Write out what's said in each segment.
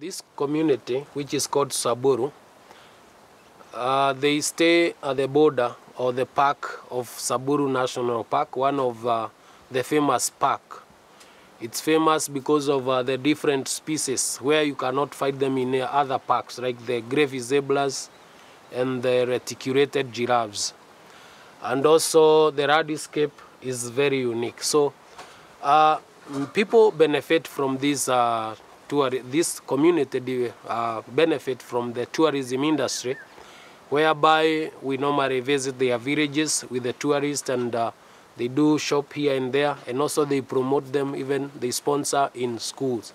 This community, which is called Samburu, they stay at the border or the park of Samburu National Park, one of the famous park. It's famous because of the different species where you cannot find them in other parks, like the gravy zebras and the reticulated giraffes. And also the Radiscape is very unique. So people benefit from this this community benefit from the tourism industry, whereby we normally visit their villages with the tourists, and they do shop here and there, and also they promote them, even they sponsor in schools.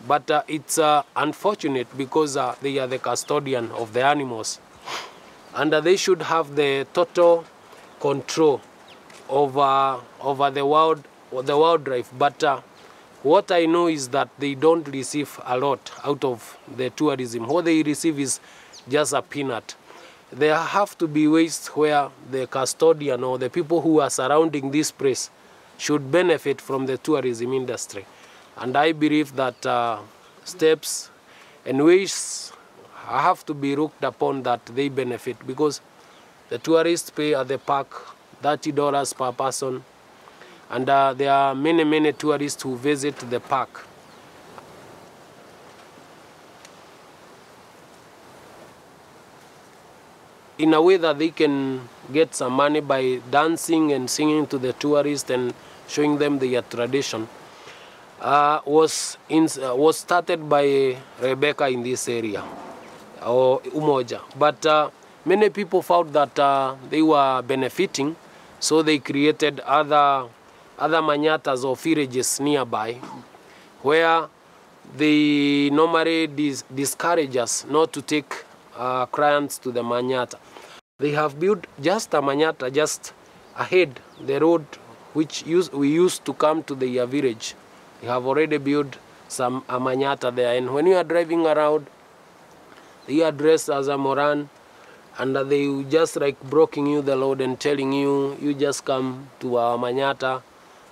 But it's unfortunate because they are the custodian of the animals, and they should have the total control over the wildlife. But what I know is that they don't receive a lot out of the tourism. What they receive is just a peanut. There have to be ways where the custodian or the people who are surrounding this place should benefit from the tourism industry. And I believe that steps and ways have to be looked upon that they benefit, because the tourists pay at the park $30 per person, and there are many tourists who visit the park. In a way that they can get some money by dancing and singing to the tourists and showing them their tradition, was started by Rebecca in this area, or Umoja. But many people found that they were benefiting, so they created other manyatas or villages nearby, where they normally discourage us not to take clients to the manyata. They have built just a manyata just ahead the road which we used to come to the village. They have already built a manyata there, and when you are driving around, they are dressed as a Moran, and they just like broking you the load and telling you, you just come to our manyata,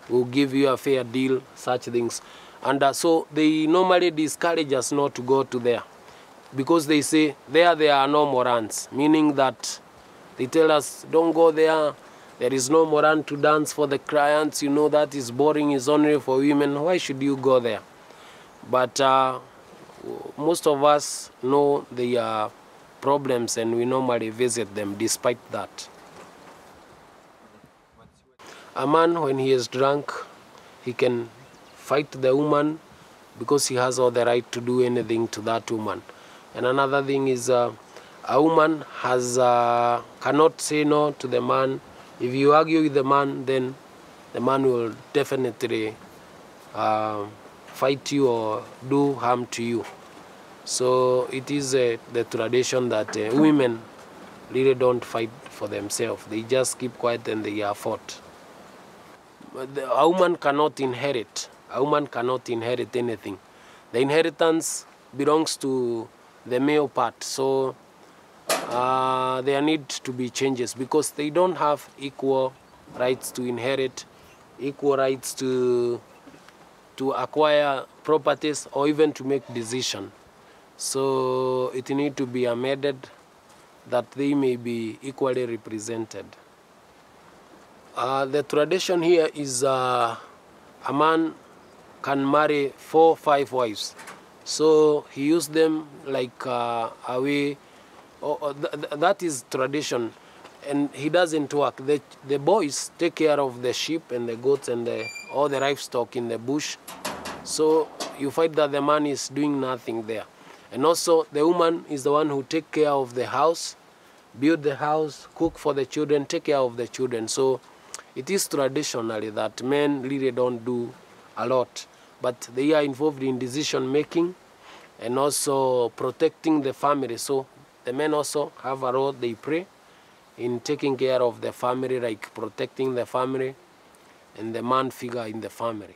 we'll give you a fair deal, such things. And so they normally discourage us not to go to there, because they say there are no Morans, meaning that they tell us, don't go there, there is no Moran to dance for the clients, you know, that is boring, is only for women, why should you go there? But most of us know the problems, and we normally visit them despite that. A man, when he is drunk, he can fight the woman because he has all the right to do anything to that woman. And another thing is a woman cannot say no to the man. If you argue with the man, then the man will definitely fight you or do harm to you. So it is the tradition that women really don't fight for themselves. They just keep quiet and they are fought. A woman cannot inherit. A woman cannot inherit anything. The inheritance belongs to the male part. So there need to be changes, because they don't have equal rights to inherit, equal rights to acquire properties, or even to make decisions. So it needs to be amended that they may be equally represented. The tradition here is a man can marry 4 or 5 wives. So he used them like a way, that is tradition, and he doesn't work. The boys take care of the sheep and the goats and all the livestock in the bush. So you find that the man is doing nothing there. And also the woman is the one who takes care of the house, build the house, cook for the children, take care of the children. So it is traditionally that men really don't do a lot, but they are involved in decision making and also protecting the family. So the men also have a role they play in taking care of the family, like protecting the family and the man figure in the family.